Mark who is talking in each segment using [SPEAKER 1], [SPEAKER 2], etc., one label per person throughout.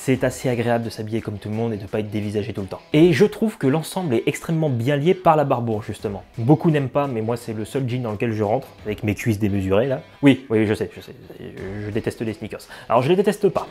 [SPEAKER 1] C'est assez agréable de s'habiller comme tout le monde et de pas être dévisagé tout le temps. Et je trouve que l'ensemble est extrêmement bien lié par la barbour justement. Beaucoup n'aiment pas, mais moi c'est le seul jean dans lequel je rentre, avec mes cuisses démesurées là. Oui, je sais, je déteste les sneakers. Alors je les déteste pas.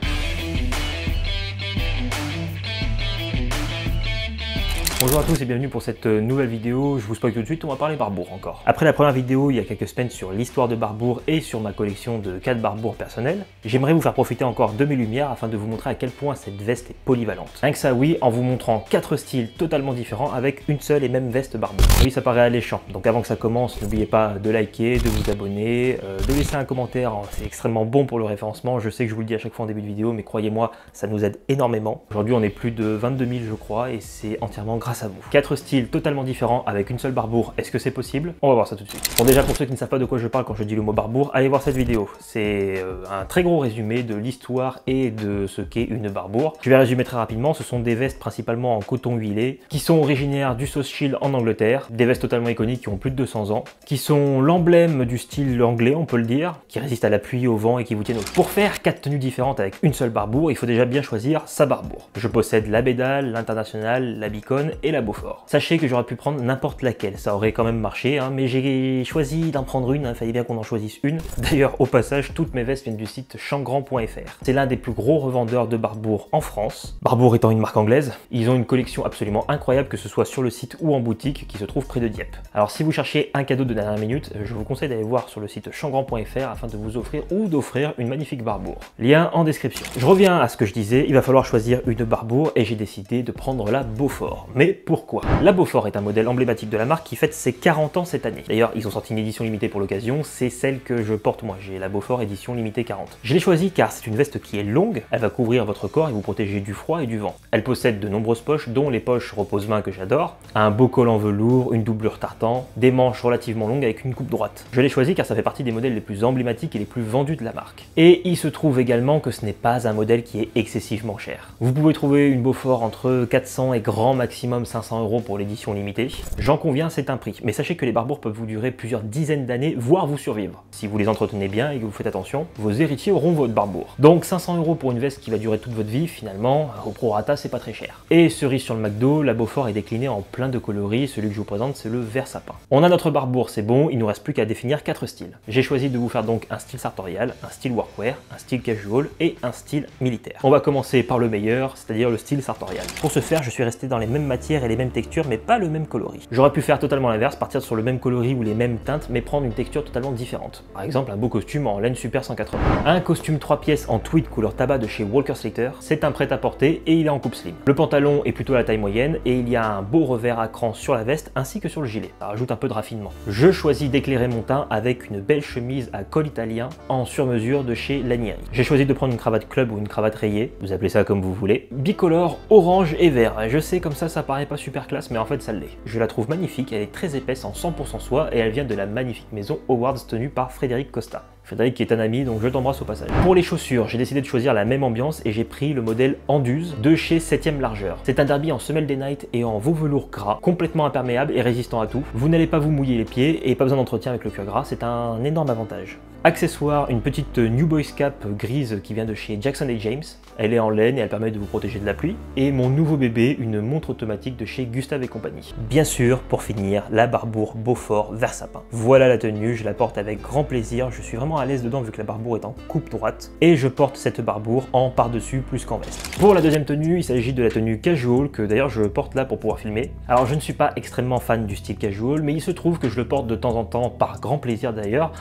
[SPEAKER 1] Bonjour à tous et bienvenue pour cette nouvelle vidéo. Je vous spoil tout de suite, on va parler barbour encore. Après la première vidéo, il y a quelques semaines sur l'histoire de barbour et sur ma collection de 4 barbours personnels, j'aimerais vous faire profiter encore de mes lumières afin de vous montrer à quel point cette veste est polyvalente. Rien que ça, oui, en vous montrant 4 styles totalement différents avec une seule et même veste barbour. Oui, ça paraît alléchant, donc avant que ça commence, n'oubliez pas de liker, de vous abonner, de laisser un commentaire, c'est extrêmement bon pour le référencement. Je sais que je vous le dis à chaque fois en début de vidéo, mais croyez-moi, ça nous aide énormément. Aujourd'hui, on est plus de 22 000 je crois, et c'est entièrement grâce à vous. 4 styles totalement différents avec une seule barbour, est-ce que c'est possible? On va voir ça tout de suite. Bon, déjà pour ceux qui ne savent pas de quoi je parle quand je dis le mot barbour, allez voir cette vidéo. C'est un très gros résumé de l'histoire et de ce qu'est une barbour. Je vais résumer très rapidement, ce sont des vestes principalement en coton huilé, qui sont originaires du South Shield en Angleterre, des vestes totalement iconiques qui ont plus de 200 ans, qui sont l'emblème du style anglais, on peut le dire, qui résistent à la pluie, au vent et qui vous tiennent au chaud. Pour faire 4 tenues différentes avec une seule barbour, il faut déjà bien choisir sa barbour. Je possède la Bédale, l'International, la Beacon et la Beaufort. Sachez que j'aurais pu prendre n'importe laquelle, ça aurait quand même marché, hein, mais j'ai choisi d'en prendre une, il fallait bien qu'on en choisisse une. D'ailleurs, au passage, toutes mes vestes viennent du site changrand.fr. C'est l'un des plus gros revendeurs de barbour en France. Barbour étant une marque anglaise, ils ont une collection absolument incroyable, que ce soit sur le site ou en boutique, qui se trouve près de Dieppe. Alors si vous cherchez un cadeau de dernière minute, je vous conseille d'aller voir sur le site changrand.fr afin de vous offrir ou d'offrir une magnifique barbour. Lien en description. Je reviens à ce que je disais, il va falloir choisir une barbour et j'ai décidé de prendre la Beaufort. Mais pourquoi? La Beaufort est un modèle emblématique de la marque qui fête ses 40 ans cette année. D'ailleurs, ils ont sorti une édition limitée pour l'occasion, c'est celle que je porte moi. J'ai la Beaufort édition limitée 40. Je l'ai choisie car c'est une veste qui est longue, elle va couvrir votre corps et vous protéger du froid et du vent. Elle possède de nombreuses poches, dont les poches repose-main que j'adore, un beau col en velours, une doublure tartan, des manches relativement longues avec une coupe droite. Je l'ai choisie car ça fait partie des modèles les plus emblématiques et les plus vendus de la marque. Et il se trouve également que ce n'est pas un modèle qui est excessivement cher. Vous pouvez trouver une Beaufort entre 400 et grand maximum 500 € pour l'édition limitée. J'en conviens, c'est un prix. Mais sachez que les barbours peuvent vous durer plusieurs dizaines d'années, voire vous survivre. Si vous les entretenez bien et que vous faites attention, vos héritiers auront votre barbour. Donc 500 € pour une veste qui va durer toute votre vie, finalement, au prorata, c'est pas très cher. Et cerise sur le McDo, la Beaufort est déclinée en plein de coloris. Celui que je vous présente, c'est le vert sapin. On a notre barbour, c'est bon, il nous reste plus qu'à définir 4 styles. J'ai choisi de vous faire donc un style sartorial, un style workwear, un style casual et un style militaire. On va commencer par le meilleur, c'est-à-dire le style sartorial. Pour ce faire, je suis resté dans les mêmes matières et les mêmes textures, mais pas le même coloris. J'aurais pu faire totalement l'inverse, partir sur le même coloris ou les mêmes teintes, mais prendre une texture totalement différente. Par exemple, un beau costume en laine Super 180. Un costume 3 pièces en tweed couleur tabac de chez Walker Slater, c'est un prêt-à-porter et il est en coupe slim. Le pantalon est plutôt à la taille moyenne et il y a un beau revers à cran sur la veste ainsi que sur le gilet. Ça rajoute un peu de raffinement. Je choisis d'éclairer mon teint avec une belle chemise à col italien en sur-mesure de chez Lanieri. J'ai choisi de prendre une cravate club ou une cravate rayée, vous appelez ça comme vous voulez, bicolore orange et vert. Je sais, comme ça paraît pas super classe, mais en fait ça l'est. Je la trouve magnifique, elle est très épaisse en 100% soie et elle vient de la magnifique maison Howards tenue par Frédéric Costa. Frédéric qui est un ami, donc je t'embrasse au passage. Pour les chaussures, j'ai décidé de choisir la même ambiance et j'ai pris le modèle Anduse de chez 7ème largeur. C'est un derby en semelle des Night et en veau velours gras, complètement imperméable et résistant à tout. Vous n'allez pas vous mouiller les pieds et pas besoin d'entretien avec le cuir gras, c'est un énorme avantage. Accessoire, une petite New Boys Cap grise qui vient de chez Jackson & James. Elle est en laine et elle permet de vous protéger de la pluie. Et mon nouveau bébé, une montre automatique de chez Gustave & compagnie. Bien sûr, pour finir, la barbour Beaufort vert sapin. Voilà la tenue, je la porte avec grand plaisir. Je suis vraiment à l'aise dedans vu que la barbour est en coupe droite. Et je porte cette barbour en par-dessus plus qu'en veste. Pour la deuxième tenue, il s'agit de la tenue casual que d'ailleurs je porte là pour pouvoir filmer. Alors je ne suis pas extrêmement fan du style casual, mais il se trouve que je le porte de temps en temps par grand plaisir d'ailleurs,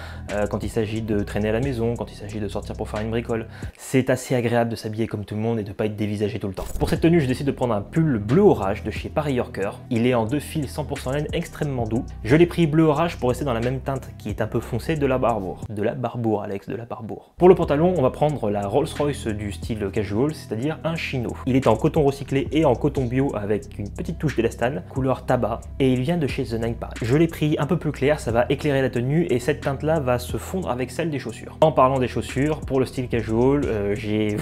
[SPEAKER 1] quand il s'agit de traîner à la maison, quand il s'agit de sortir pour faire une bricole. C'est assez agréable de s'habiller comme tout le monde et de pas être dévisagé tout le temps. Pour cette tenue, je décide de prendre un pull bleu orage de chez Paris Yorker. Il est en 2 fils 100% laine extrêmement doux. Je l'ai pris bleu orage pour rester dans la même teinte qui est un peu foncée de la barbour. De la barbour, Alex, de la barbour. Pour le pantalon, on va prendre la Rolls-Royce du style casual, c'est-à-dire un chino. Il est en coton recyclé et en coton bio avec une petite touche d'élastane, couleur tabac, et il vient de chez The Nine Paris. Je l'ai pris un peu plus clair, ça va éclairer la tenue et cette teinte-là va se fondre avec avec celle des chaussures. En parlant des chaussures, pour le style casual, j'ai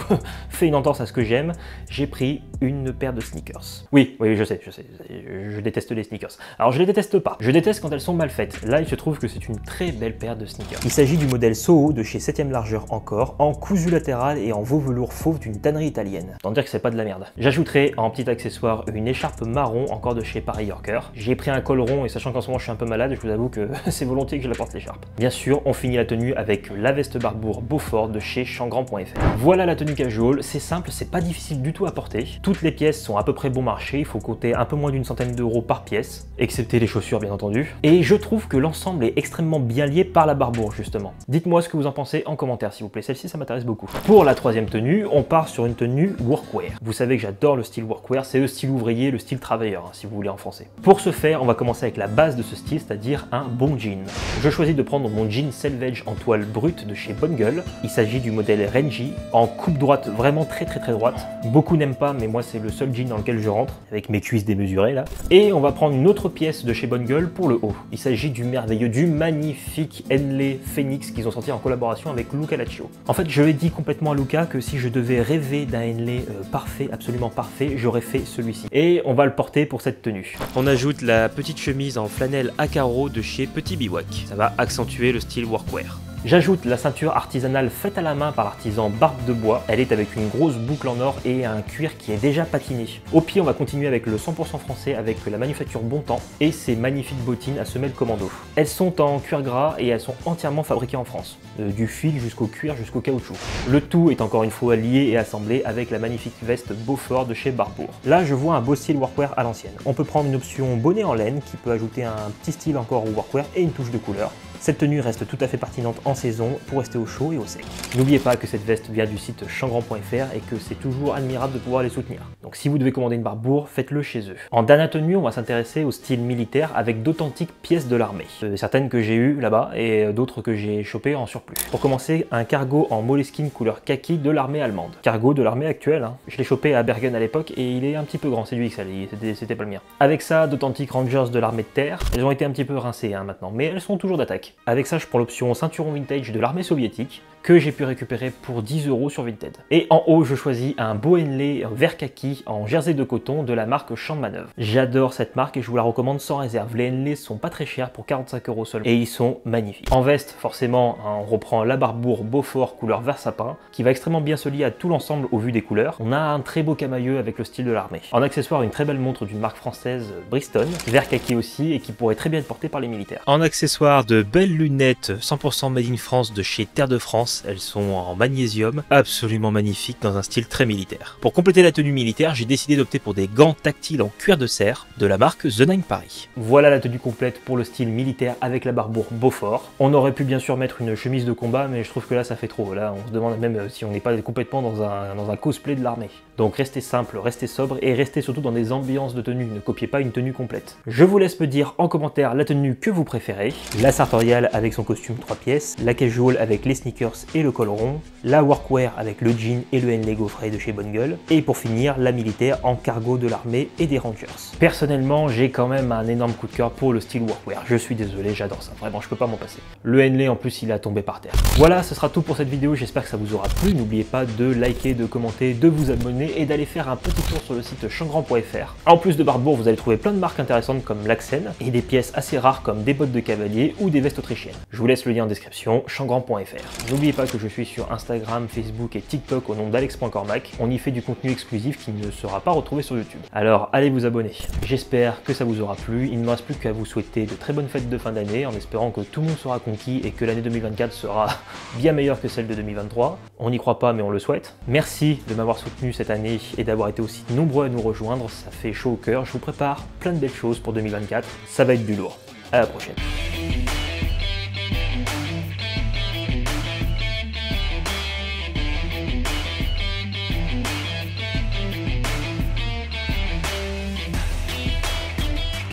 [SPEAKER 1] fait une entorse à ce que j'aime, j'ai pris une paire de sneakers. Oui, je sais, je déteste les sneakers. Alors je les déteste pas, je déteste quand elles sont mal faites. Là, il se trouve que c'est une très belle paire de sneakers. Il s'agit du modèle Soho de chez 7ème largeur encore, en cousu latéral et en veau velours fauve d'une tannerie italienne. Tant dire que c'est pas de la merde. J'ajouterai en petit accessoire une écharpe marron encore de chez Paris Yorker. J'ai pris un col rond et sachant qu'en ce moment je suis un peu malade, je vous avoue que c'est volontiers que je la porte l'écharpe. Bien sûr, on finit la tenue avec la veste Barbour Beaufort de chez Changrand.fr. Voilà la tenue casual, c'est simple, c'est pas difficile du tout à porter. Toutes les pièces sont à peu près bon marché, il faut compter un peu moins d'une centaine d'euros par pièce, excepté les chaussures bien entendu. Et je trouve que l'ensemble est extrêmement bien lié par la Barbour justement. Dites-moi ce que vous en pensez en commentaire s'il vous plaît, celle-ci ça m'intéresse beaucoup. Pour la troisième tenue, on part sur une tenue workwear. Vous savez que j'adore le style workwear, c'est le style ouvrier, le style travailleur, hein, si vous voulez en français. Pour ce faire, on va commencer avec la base de ce style, c'est-à-dire un bon jean. Je choisis de prendre mon jean Selvage en toile brute de chez Bonne Gueule. Il s'agit du modèle Renji, en coupe droite, vraiment très droite. Beaucoup n'aiment pas, mais moi c'est le seul jean dans lequel je rentre, avec mes cuisses démesurées là. Et on va prendre une autre pièce de chez Bonne Gueule pour le haut. Il s'agit du merveilleux, du magnifique Henley Phoenix qu'ils ont sorti en collaboration avec Luca Laccio. En fait, je lui ai dit complètement à Luca que si je devais rêver d'un Henley parfait, absolument parfait, j'aurais fait celui-ci. Et on va le porter pour cette tenue. On ajoute la petite chemise en flanelle à carreaux de chez Petit Biwak. Ça va accentuer le style workwear. J'ajoute la ceinture artisanale faite à la main par l'artisan Barbe de Bois. Elle est avec une grosse boucle en or et un cuir qui est déjà patiné. Au pied, on va continuer avec le 100% français avec la manufacture Bontemps et ses magnifiques bottines à semelle commando. Elles sont en cuir gras et elles sont entièrement fabriquées en France. Du fil jusqu'au cuir jusqu'au caoutchouc. Le tout est encore une fois lié et assemblé avec la magnifique veste Beaufort de chez Barbour. Là, je vois un beau style workwear à l'ancienne. On peut prendre une option bonnet en laine qui peut ajouter un petit style encore au workwear et une touche de couleur. Cette tenue reste tout à fait pertinente en saison pour rester au chaud et au sec. N'oubliez pas que cette veste vient du site changrand.fr et que c'est toujours admirable de pouvoir les soutenir. Donc si vous devez commander une Barbour, faites-le chez eux. En dernière tenue, on va s'intéresser au style militaire avec d'authentiques pièces de l'armée. Certaines que j'ai eues là-bas et d'autres que j'ai chopées en surplus. Pour commencer, un cargo en Moleskine couleur kaki de l'armée allemande. Cargo de l'armée actuelle, hein. Je l'ai chopé à Bergen à l'époque et il est un petit peu grand, c'est du XL, c'était pas le mien. Avec ça, d'authentiques Rangers de l'armée de terre. Elles ont été un petit peu rincées hein, maintenant, mais elles sont toujours d'attaque. Avec ça, je prends l'option ceinturon vintage de l'armée soviétique que j'ai pu récupérer pour 10 € sur Vinted. Et en haut, je choisis un beau Henley vert kaki en jersey de coton de la marque Champ de Manœuvre. J'adore cette marque et je vous la recommande sans réserve. Les Henley sont pas très chers pour 45 € seulement et ils sont magnifiques. En veste, forcément, hein, on reprend la Barbour Beaufort couleur vert sapin qui va extrêmement bien se lier à tout l'ensemble au vu des couleurs. On a un très beau camailleux avec le style de l'armée. En accessoire, une très belle montre d'une marque française, Bristol, vert kaki aussi et qui pourrait très bien être portée par les militaires. En accessoire, de belles lunettes 100% made in France de chez Terre de France. Elles sont en magnésium, absolument magnifiques dans un style très militaire. Pour compléter la tenue militaire, j'ai décidé d'opter pour des gants tactiles en cuir de cerf de la marque The Nine Paris. Voilà la tenue complète pour le style militaire avec la Barbour Beaufort. On aurait pu bien sûr mettre une chemise de combat, mais je trouve que là ça fait trop. Là on se demande même si on n'est pas complètement dans un cosplay de l'armée. Donc restez simple, restez sobre et restez surtout dans des ambiances de tenue. Ne copiez pas une tenue complète. Je vous laisse me dire en commentaire la tenue que vous préférez. La sartoriale avec son costume 3 pièces, la casual avec les sneakers et le col rond, la workwear avec le jean et le Henley gaufré de chez Bonne Gueule, et pour finir la militaire en cargo de l'armée et des Rangers. Personnellement, j'ai quand même un énorme coup de cœur pour le style workwear. Je suis désolé, j'adore ça, vraiment, je peux pas m'en passer. Le Henley en plus, il a tombé par terre. Voilà, ce sera tout pour cette vidéo, j'espère que ça vous aura plu. N'oubliez pas de liker, de commenter, de vous abonner et d'aller faire un petit tour sur le site changrand.fr. En plus de Barbour, vous allez trouver plein de marques intéressantes comme l'Axen et des pièces assez rares comme des bottes de cavalier ou des vestes autrichiennes. Je vous laisse le lien en description, changrand.fr. N'oubliez pas que je suis sur Instagram, Facebook et TikTok au nom d'Alex.Cormac. On y fait du contenu exclusif qui ne sera pas retrouvé sur YouTube. Alors allez vous abonner. J'espère que ça vous aura plu. Il ne me reste plus qu'à vous souhaiter de très bonnes fêtes de fin d'année en espérant que tout le monde sera conquis et que l'année 2024 sera bien meilleure que celle de 2023. On n'y croit pas mais on le souhaite. Merci de m'avoir soutenu cette année et d'avoir été aussi nombreux à nous rejoindre. Ça fait chaud au cœur. Je vous prépare plein de belles choses pour 2024. Ça va être du lourd. À la prochaine.